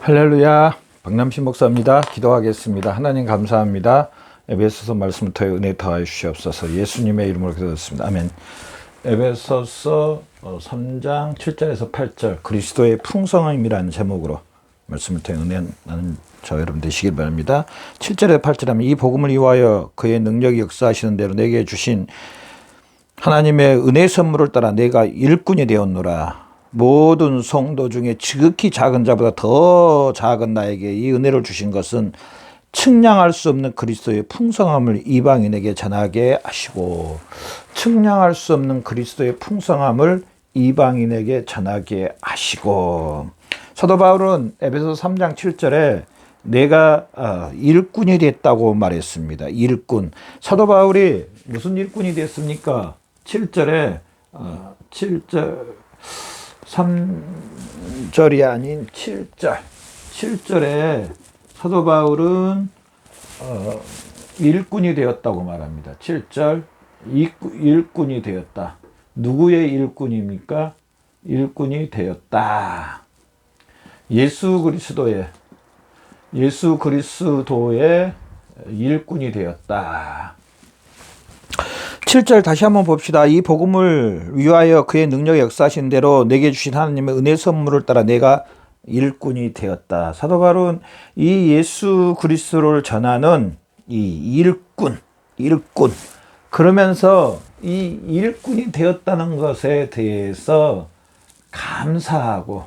할렐루야, 박남신 목사입니다. 기도하겠습니다. 하나님 감사합니다. 에베소서 말씀을 통해 은혜 더하여 주시옵소서. 예수님의 이름으로 기도했습니다. 아멘. 에베소서 3장 7절에서 8절 그리스도의 풍성함이라는 제목으로 말씀을 통해 은혜 나는 저 여러분 되시길 바랍니다. 7절에서 8절 하면 이 복음을 위하여 그의 능력이 역사하시는 대로 내게 주신 하나님의 은혜 선물을 따라 내가 일꾼이 되었노라. 모든 성도 중에 지극히 작은 자보다 더 작은 나에게 이 은혜를 주신 것은 측량할 수 없는 그리스도의 풍성함을 이방인에게 전하게 하시고, 측량할 수 없는 그리스도의 풍성함을 이방인에게 전하게 하시고. 사도 바울은 에베소 3장 7절에 내가 일꾼이 됐다고 말했습니다. 일꾼. 사도 바울이 무슨 일꾼이 됐습니까? 7절에 3절이 아닌 7절에 사도 바울은 일꾼이 되었다고 말합니다. 7절 일꾼이 되었다. 누구의 일꾼입니까? 일꾼이 되었다. 예수 그리스도의 일꾼이 되었다. 7절 다시 한번 봅시다. 이 복음을 위하여 그의 능력이 역사하신 대로 내게 주신 하나님의 은혜 선물을 따라 내가 일꾼이 되었다. 사도 바울은 이 예수 그리스도를 전하는 이 일꾼 그러면서 이 일꾼이 되었다는 것에 대해서 감사하고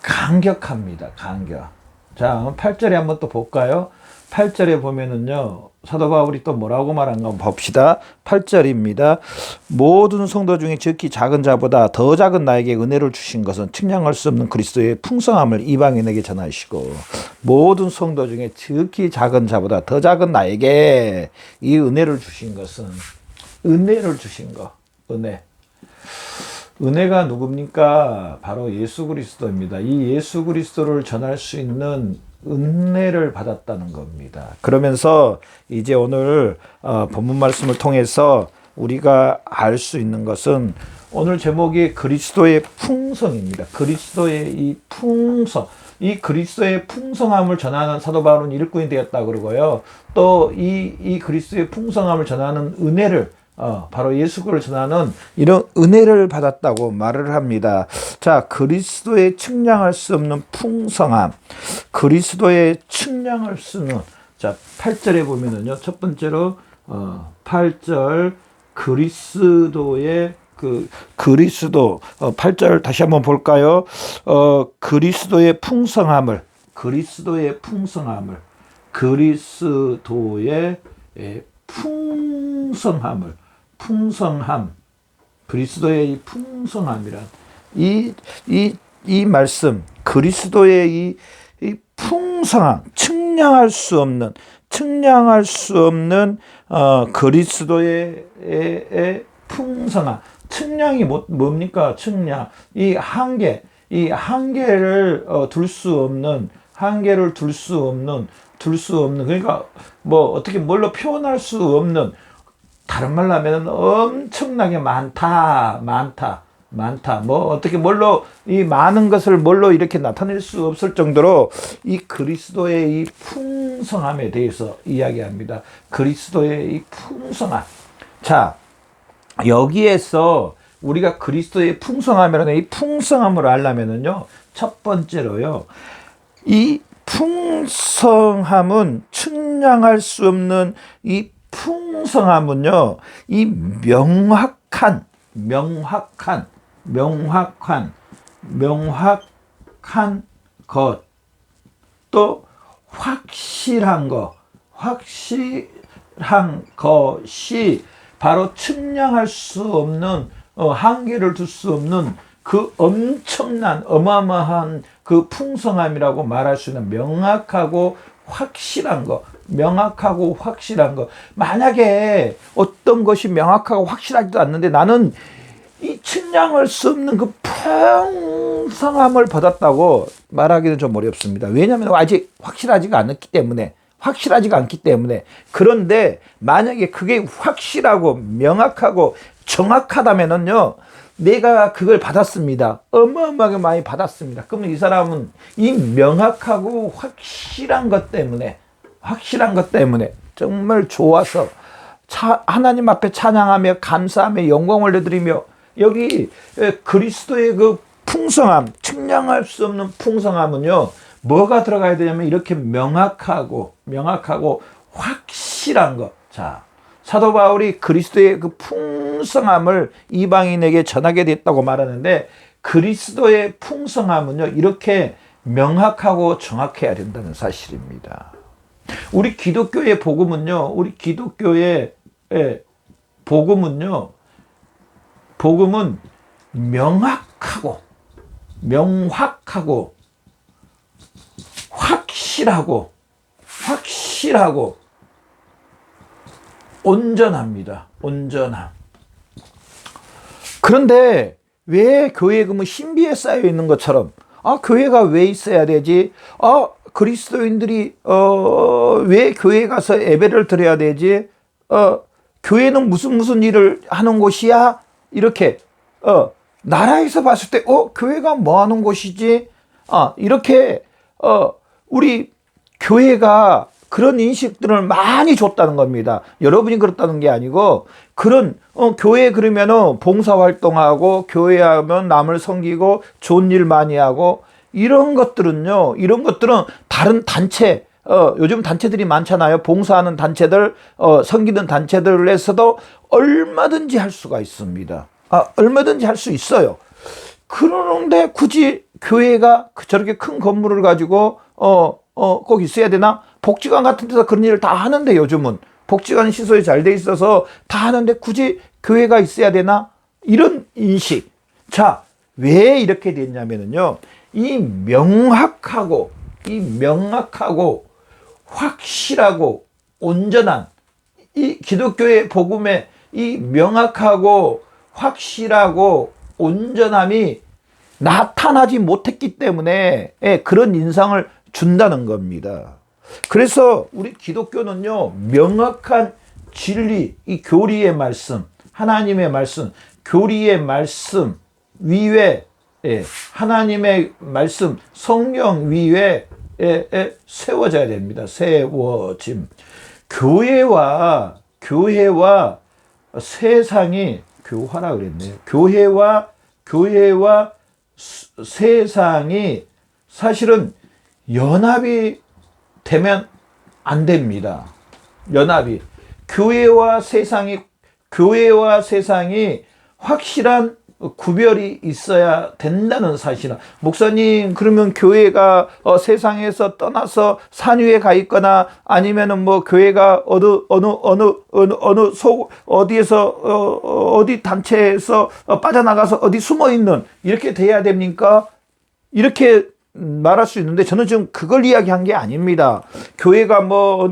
감격합니다. 감격. 자, 8절에 한번 또 볼까요? 8절에 보면은요, 사도 바울이 또 뭐라고 말한가 한번 봅시다. 8절입니다. 모든 성도 중에 지극히 작은 자보다 더 작은 나에게 은혜를 주신 것은 측량할 수 없는 그리스도의 풍성함을 이방인에게 전하시고, 모든 성도 중에 지극히 작은 자보다 더 작은 나에게 이 은혜를 주신 것은, 은혜가 누굽니까? 바로 예수 그리스도입니다. 이 예수 그리스도를 전할 수 있는 은혜를 받았다는 겁니다. 그러면서 이제 오늘 본문 말씀을 통해서 우리가 알 수 있는 것은 오늘 제목이 그리스도의 풍성입니다. 그리스도의 이 풍성, 이 그리스도의 풍성함을 전하는 사도 바울은 일꾼이 되었다 그러고요. 또 이 그리스도의 풍성함을 전하는 은혜를 바로 예수를 전하는 이런 은혜를 받았다고 말을 합니다. 자, 그리스도의 측량할 수 없는 풍성함, 그리스도의 측량할 수는, 자, 8절에 보면은요, 첫 번째로 8절 그리스도의 그리스도 8절 다시 한번 볼까요? 그리스도의 풍성함을 그리스도의 풍성함, 그리스도의 이 풍성함이란 이 말씀, 그리스도의 이 풍성함, 측량할 수 없는 그리스도의 풍성함. 측량이 뭡니까? 측량. 이 한계를 둘 수 없는, 그러니까 뭐 어떻게 뭘로 표현할 수 없는, 다른 말로 하면 엄청나게 많다. 뭐 어떻게 이 많은 것을 뭘로 이렇게 나타낼 수 없을 정도로 이 그리스도의 이 풍성함에 대해서 이야기합니다. 그리스도의 이 풍성함. 자, 여기에서 우리가 그리스도의 풍성함이라는 이 풍성함을 알려면은요, 첫 번째로요, 이 풍성함은 측량할 수 없는 이 풍성함은요, 이 명확한 것, 또 확실한 것이 바로 측량할 수 없는, 한계를 둘 수 없는 그 엄청난 어마어마한 그 풍성함이라고 말할 수 있는 명확하고 확실한 것. 만약에 어떤 것이 명확하고 확실하지도 않는데 나는 이 측량할 수 없는 그 풍성함을 받았다고 말하기는 좀 어렵습니다. 왜냐하면 아직 확실하지가 않기 때문에. 그런데 만약에 그게 확실하고 명확하고 정확하다면은요, 내가 그걸 받았습니다. 어마어마하게 많이 받았습니다. 그러면 이 사람은 이 명확하고 확실한 것 때문에 정말 좋아서 하나님 앞에 찬양하며 감사하며 영광 올려드리며, 여기 그리스도의 그 풍성함, 측량할 수 없는 풍성함은요, 뭐가 들어가야 되냐면 이렇게 명확하고 확실한 것. 자, 사도 바울이 그리스도의 그 풍성함을 이방인에게 전하게 됐다고 말하는데, 그리스도의 풍성함은요, 이렇게 명확하고 정확해야 된다는 사실입니다. 우리 기독교의 복음은요, 복음은 명확하고 확실하고 온전합니다. 온전함. 그런데 왜 교회에 그러면 신비에 쌓여 있는 것처럼, 교회가 왜 있어야 되지? 그리스도인들이 왜 교회에 가서 예배를 드려야 되지? 교회는 무슨 일을 하는 곳이야? 이렇게 나라에서 봤을 때 교회가 뭐 하는 곳이지? 이렇게 우리 교회가 그런 인식들을 많이 줬다는 겁니다. 여러분이 그렇다는 게 아니고, 그런 교회 그러면은 봉사활동하고, 교회 하면 남을 섬기고 좋은 일 많이 하고, 이런 것들은 다른 단체, 요즘 단체들이 많잖아요. 봉사하는 단체들, 섬기는 단체들에서도 얼마든지 할 수가 있습니다. 얼마든지 할 수 있어요. 그러는데 굳이 교회가 저렇게 큰 건물을 가지고 꼭 있어야 되나? 복지관 같은 데서 그런 일을 다 하는데, 요즘은 복지관 시설이 잘 돼 있어서 다 하는데 굳이 교회가 있어야 되나? 이런 인식. 자, 왜 이렇게 됐냐면요, 이 명확하고 확실하고 온전한 이 기독교의 복음의 이 명확하고 확실하고 온전함이 나타나지 못했기 때문에 그런 인상을 준다는 겁니다. 그래서 우리 기독교는요, 명확한 진리, 이 교리의 말씀, 하나님의 말씀, 교리의 말씀 위에, 하나님의 말씀, 성경 위에 세워져야 됩니다. 세워짐. 교회와 세상이, 교화라 그랬네요. 교회와 세상이 사실은 연합이 되면 안 됩니다. 연합이. 교회와 세상이 확실한 구별이 있어야 된다는 사실은, 목사님 그러면 교회가 세상에서 떠나서 산 위에 가 있거나, 아니면은 뭐 교회가 어디 단체에서 빠져나가서 어디 숨어 있는, 이렇게 돼야 됩니까? 이렇게 말할 수 있는데, 저는 지금 그걸 이야기한 게 아닙니다. 교회가 뭐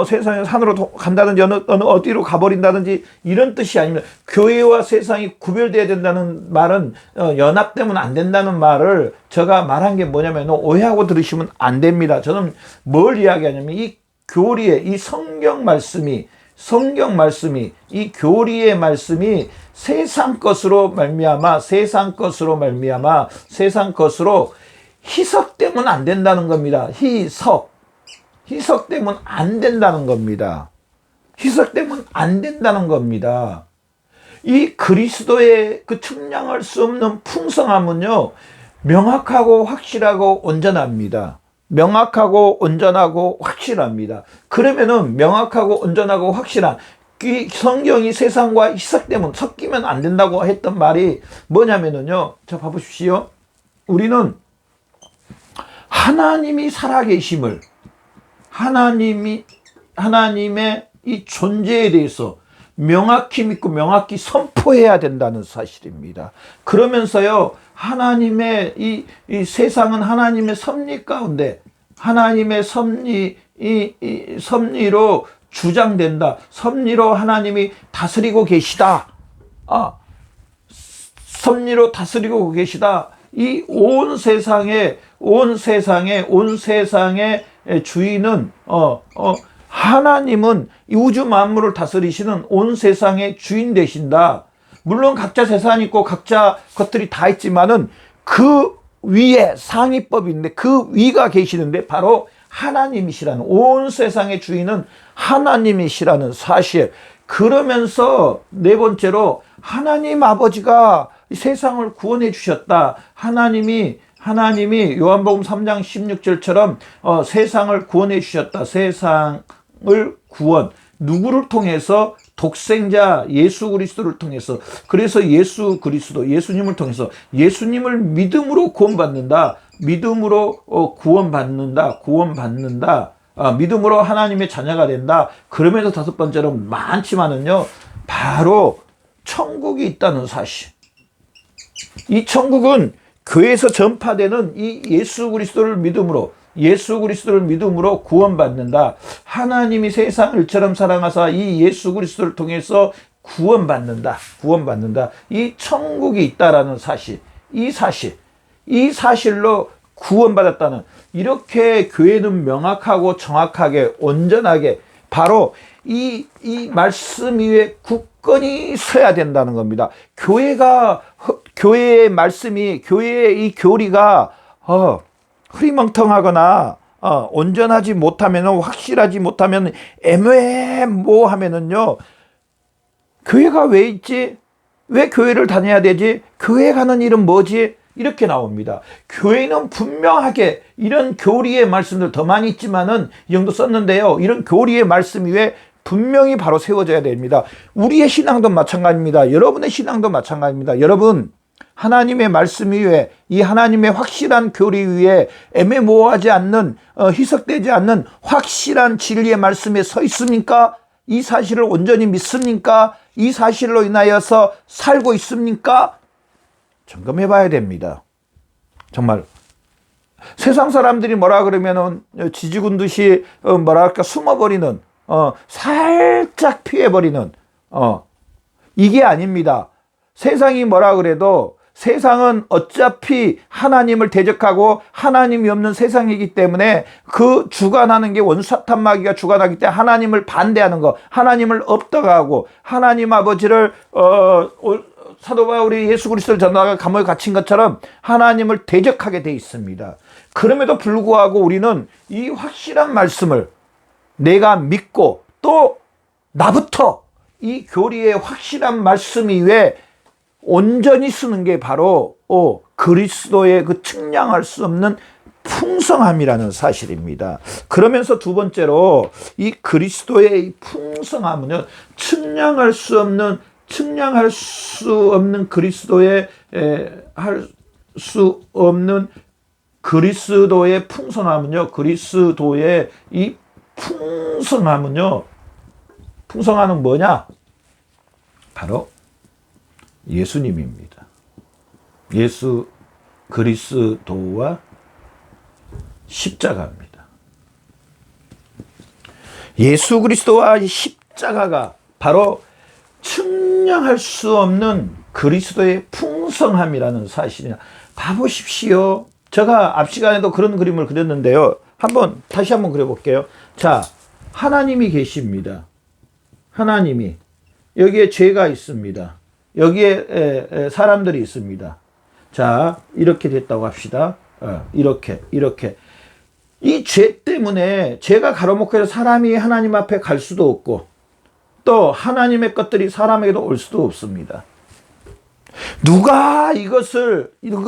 세상의 산으로 간다든지 어디로 가버린다든지 이런 뜻이 아닙니다. 교회와 세상이 구별돼야 된다는 말은 연합되면 안 된다는 말을 제가 말한 게 뭐냐면, 오해하고 들으시면 안 됩니다. 저는 뭘 이야기하냐면, 이 교리의 이 성경 말씀이 이 교리의 말씀이 세상 것으로 말미암아 희석되면 안 된다는 겁니다. 희석되면 안 된다는 겁니다. 이 그리스도의 그 측량할 수 없는 풍성함은요, 명확하고 확실하고 온전합니다. 그러면은 명확하고 온전하고 확실한 이 성경이 세상과 희석되면, 섞이면 안 된다고 했던 말이 뭐냐면은요, 자 봐보십시오. 우리는 하나님이 살아계심을, 하나님의 이 존재에 대해서 명확히 믿고 명확히 선포해야 된다는 사실입니다. 그러면서요, 하나님의 이 세상은 하나님의 섭리 가운데, 하나님의 섭리로 주장된다. 섭리로 하나님이 다스리고 계시다. 섭리로 다스리고 계시다. 이 온 세상의 주인은 하나님은 이 우주 만물을 다스리시는 온 세상의 주인 되신다. 물론 각자 재산이 있고 각자 것들이 다 있지만은 그 위에 상위법이 있는데 그 위가 계시는데 바로 하나님이시라는, 온 세상의 주인은 하나님이시라는 사실. 그러면서 네 번째로 하나님 아버지가 세상을 구원해 주셨다. 하나님이 요한복음 3장 16절처럼 세상을 구원해 주셨다. 세상을 구원. 누구를 통해서? 독생자 예수 그리스도를 통해서. 그래서 예수 그리스도, 예수님을 통해서, 예수님을 믿음으로 구원받는다. 믿음으로 구원받는다. 믿음으로 하나님의 자녀가 된다. 그러면서 다섯 번째로 많지만은요, 바로 천국이 있다는 사실. 이 천국은 교회에서 전파되는 이 예수 그리스도를 믿음으로 구원받는다. 하나님이 세상을 일처럼 사랑하사 이 예수 그리스도를 통해서 구원받는다. 이 천국이 있다라는 사실. 이 사실로 구원받았다는, 이렇게 교회는 명확하고 정확하게 온전하게 바로 이 말씀 위에 굳건히 서야 된다는 겁니다. 교회의 말씀이, 교회의 이 교리가 흐리멍텅하거나 온전하지 못하면, 확실하지 못하면, 애매모호하면은요, 교회가 왜 있지? 왜 교회를 다녀야 되지? 교회 가는 일은 뭐지? 이렇게 나옵니다. 교회는 분명하게 이런 교리의 말씀들 더 많이 있지만은 이 정도 썼는데요. 이런 교리의 말씀 위에 분명히 바로 세워져야 됩니다. 우리의 신앙도 마찬가지입니다. 여러분의 신앙도 마찬가지입니다. 여러분, 하나님의 말씀 위에, 이 하나님의 확실한 교리 위에 애매모호하지 않는, 희석되지 않는 확실한 진리의 말씀에 서 있습니까? 이 사실을 온전히 믿습니까? 이 사실로 인하여서 살고 있습니까? 점검해 봐야 됩니다. 정말 세상 사람들이 뭐라 그러면은 지지군 듯이 뭐랄까 숨어버리는, 살짝 피해버리는, 이게 아닙니다. 세상이 뭐라 그래도 세상은 어차피 하나님을 대적하고 하나님이 없는 세상이기 때문에 그 주관하는 게 원수사탄 마귀가 주관하기 때문에 하나님을 반대하는 거, 하나님을 없다고 하고, 하나님 아버지를 사도 바울이 예수 그리스도를 전하다가 감옥에 갇힌 것처럼 하나님을 대적하게 돼 있습니다. 그럼에도 불구하고 우리는 이 확실한 말씀을 내가 믿고, 또 나부터 이 교리의 확실한 말씀 위에 온전히 쓰는 게 바로 그리스도의 그 측량할 수 없는 풍성함이라는 사실입니다. 그러면서 두 번째로 이 그리스도의 이 풍성함은요, 측량할 수 없는 그리스도의 할 수 없는 그리스도의 풍성함은요, 그리스도의 이 풍성함은 뭐냐? 바로 예수님입니다. 예수 그리스도와 십자가입니다. 예수 그리스도와 십자가가 바로 측량할 수 없는 그리스도의 풍성함이라는 사실이나. 봐보십시오. 제가 앞 시간에도 그런 그림을 그렸는데요. 다시 한번 그려볼게요. 자, 하나님이 계십니다. 하나님이. 여기에 죄가 있습니다. 여기에 사람들이 있습니다. 자, 이렇게 됐다고 합시다. 이렇게. 이 죄 때문에, 죄가 가로막혀서 사람이 하나님 앞에 갈 수도 없고, 또 하나님의 것들이 사람에게도 올 수도 없습니다. 누가 이거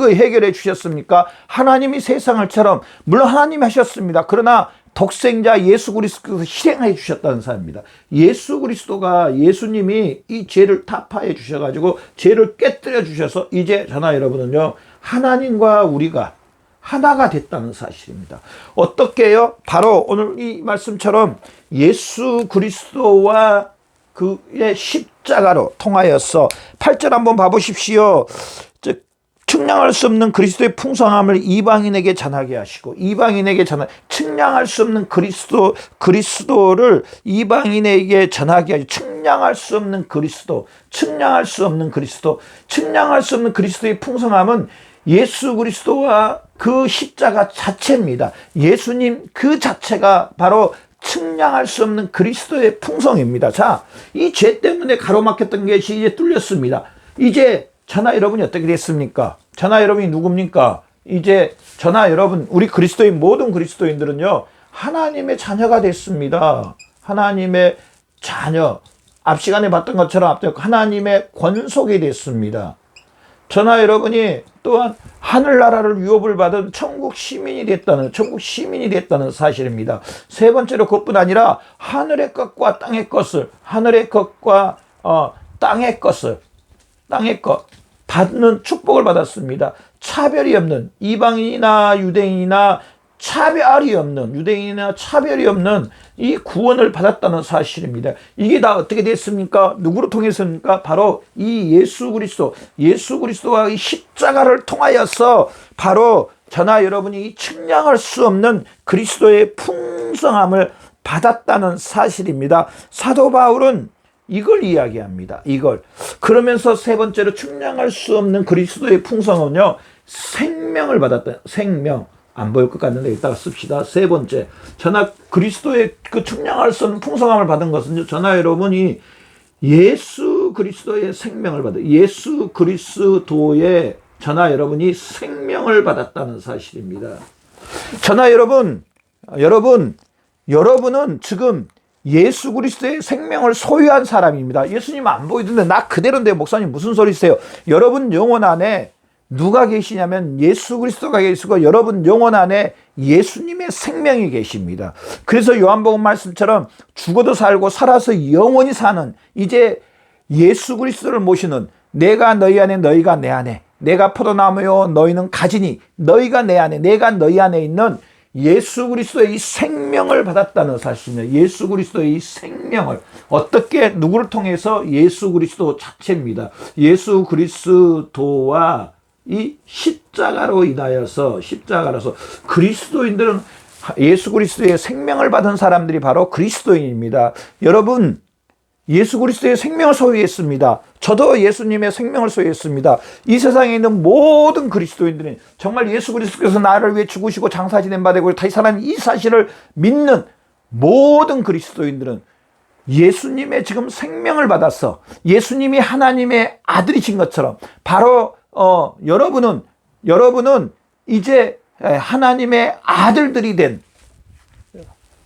해결해 주셨습니까? 하나님이 세상을처럼, 물론 하나님이 하셨습니다. 그러나 독생자 예수 그리스도께서 실행해 주셨다는 사람입니다. 예수 그리스도가, 예수님이 이 죄를 타파해 주셔가지고 죄를 깨뜨려 주셔서 이제 저나 여러분은요, 하나님과 우리가 하나가 됐다는 사실입니다. 어떻게요? 바로 오늘 이 말씀처럼 예수 그리스도와 그의 십자가로 통하여서 8절 한번 봐보십시오. 측량할 수 없는 그리스도의 풍성함을 이방인에게 전하게 하시고, 측량할 수 없는 그리스도를 이방인에게 전하게 하시고, 측량할 수 없는 그리스도의 풍성함은 예수 그리스도와 그 십자가 자체입니다. 예수님 그 자체가 바로 측량할 수 없는 그리스도의 풍성입니다. 자, 이 죄 때문에 가로막혔던 것이 이제 뚫렸습니다. 이제 저나 여러분이 어떻게 됐습니까? 저나 여러분이 누굽니까? 이제 저나 여러분, 우리 그리스도인, 모든 그리스도인들은요, 하나님의 자녀가 됐습니다. 하나님의 자녀. 앞 시간에 봤던 것처럼 하나님의 권속이 됐습니다. 저나 여러분이 또한 하늘나라를 유업을 받은 천국 시민이 됐다는 사실입니다. 세 번째로 그것뿐 아니라 하늘의 것과 땅의 것을, 땅의 것 받는 축복을 받았습니다. 차별이 없는, 이방인이나 유대인이나 차별이 없는 이 구원을 받았다는 사실입니다. 이게 다 어떻게 됐습니까? 누구로 통해서입니까? 바로 이 예수 그리스도와 이 십자가를 통하여서 바로 저나 여러분이 측량할 수 없는 그리스도의 풍성함을 받았다는 사실입니다. 사도 바울은 이걸 이야기합니다. 그러면서 세 번째로 측량할 수 없는 그리스도의 풍성함은요, 생명을 받았다. 생명. 안 보일 것 같는데 이따가 씁시다. 세 번째, 저나 그리스도의 그 측량할 수 없는 풍성함을 받은 것은요, 저나 여러분이 예수 그리스도의 생명을 예수 그리스도의 저나 여러분이 생명을 받았다는 사실입니다. 저나 여러분은 지금 예수 그리스도의 생명을 소유한 사람입니다. 예수님 안 보이던데 나 그대로인데 목사님 무슨 소리세요? 여러분 영혼 안에 누가 계시냐면 예수 그리스도가 계시고 여러분 영혼 안에 예수님의 생명이 계십니다. 그래서 요한복음 말씀처럼 죽어도 살고 살아서 영원히 사는, 이제 예수 그리스도를 모시는, 내가 너희 안에 너희가 내 안에, 내가 포도나무요 너희는 가지니 너희가 내 안에 내가 너희 안에 있는 예수 그리스도의 이 생명을 받았다는 사실입니다. 예수 그리스도의 이 생명을 어떻게, 누구를 통해서? 예수 그리스도 자체입니다. 예수 그리스도와 이 십자가로 인하여서, 그리스도인들은 예수 그리스도의 생명을 받은 사람들이 바로 그리스도인입니다. 여러분, 예수 그리스도의 생명을 소유했습니다. 저도 예수님의 생명을 소유했습니다. 이 세상에 있는 모든 그리스도인들은 정말 예수 그리스도께서 나를 위해 죽으시고 장사 지낸 바 되고 다시 살아난 이 사실을 믿는 모든 그리스도인들은 예수님의 지금 생명을 받아서 예수님이 하나님의 아들이신 것처럼 바로 여러분은 이제 하나님의 아들들이 된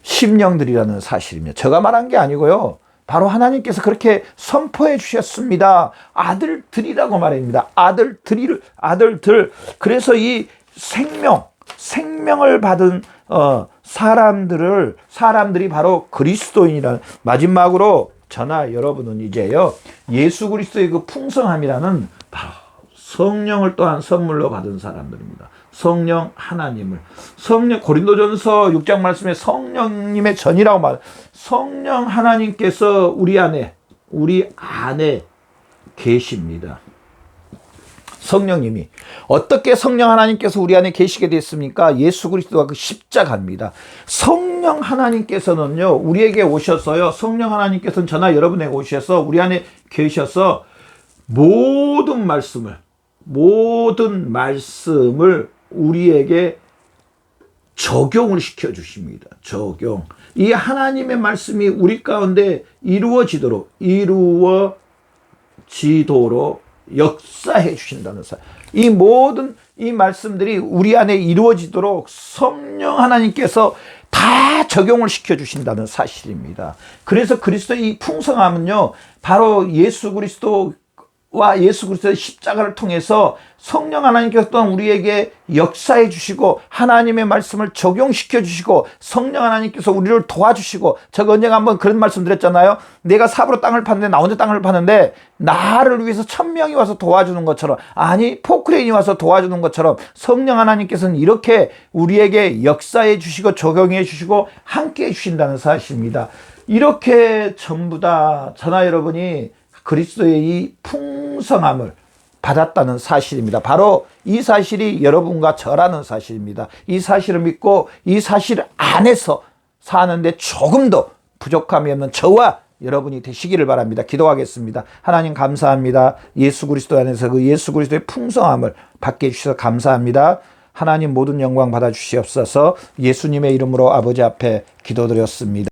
심령들이라는 사실입니다. 제가 말한 게 아니고요. 바로 하나님께서 그렇게 선포해 주셨습니다. 아들들이라고 말합니다. 아들들. 그래서 이 생명을 받은 사람들이 바로 그리스도인이라는, 마지막으로 저나 여러분은 이제요, 예수 그리스도의 그 풍성함이라는 바로 성령을 또한 선물로 받은 사람들입니다. 성령 하나님을. 고린도전서 6장 말씀에 성령님의 전이라고 말해요. 성령 하나님께서 우리 안에 계십니다. 성령님이. 어떻게 성령 하나님께서 우리 안에 계시게 됐습니까? 예수 그리스도가 그 십자가입니다. 성령 하나님께서는요, 우리에게 오셔서요, 성령 하나님께서는 저나 여러분에게 오셔서 우리 안에 계셔서 모든 말씀을 우리에게 적용을 시켜 주십니다. 이 하나님의 말씀이 우리 가운데 이루어지도록 역사해 주신다는 사실. 이 모든 이 말씀들이 우리 안에 이루어지도록 성령 하나님께서 다 적용을 시켜 주신다는 사실입니다. 그래서 그리스도의 이 풍성함은요, 바로 예수 그리스도의 십자가를 통해서 성령 하나님께서 또한 우리에게 역사해 주시고 하나님의 말씀을 적용시켜 주시고 성령 하나님께서 우리를 도와주시고, 제가 언젠가 한번 그런 말씀 드렸잖아요. 내가 삽으로 땅을 파는데, 나 혼자 땅을 파는데 나를 위해서 1000명이 와서 도와주는 것처럼, 아니 포크레인이 와서 도와주는 것처럼 성령 하나님께서는 이렇게 우리에게 역사해 주시고 적용해 주시고 함께 해 주신다는 사실입니다. 이렇게 전부 다 저나 여러분이 그리스도의 이 풍성함을 받았다는 사실입니다. 바로 이 사실이 여러분과 저라는 사실입니다. 이 사실을 믿고 이 사실 안에서 사는데 조금 더 부족함이 없는 저와 여러분이 되시기를 바랍니다. 기도하겠습니다. 하나님 감사합니다. 예수 그리스도 안에서 그 예수 그리스도의 풍성함을 받게 해주셔서 감사합니다. 하나님 모든 영광 받아주시옵소서. 예수님의 이름으로 아버지 앞에 기도드렸습니다.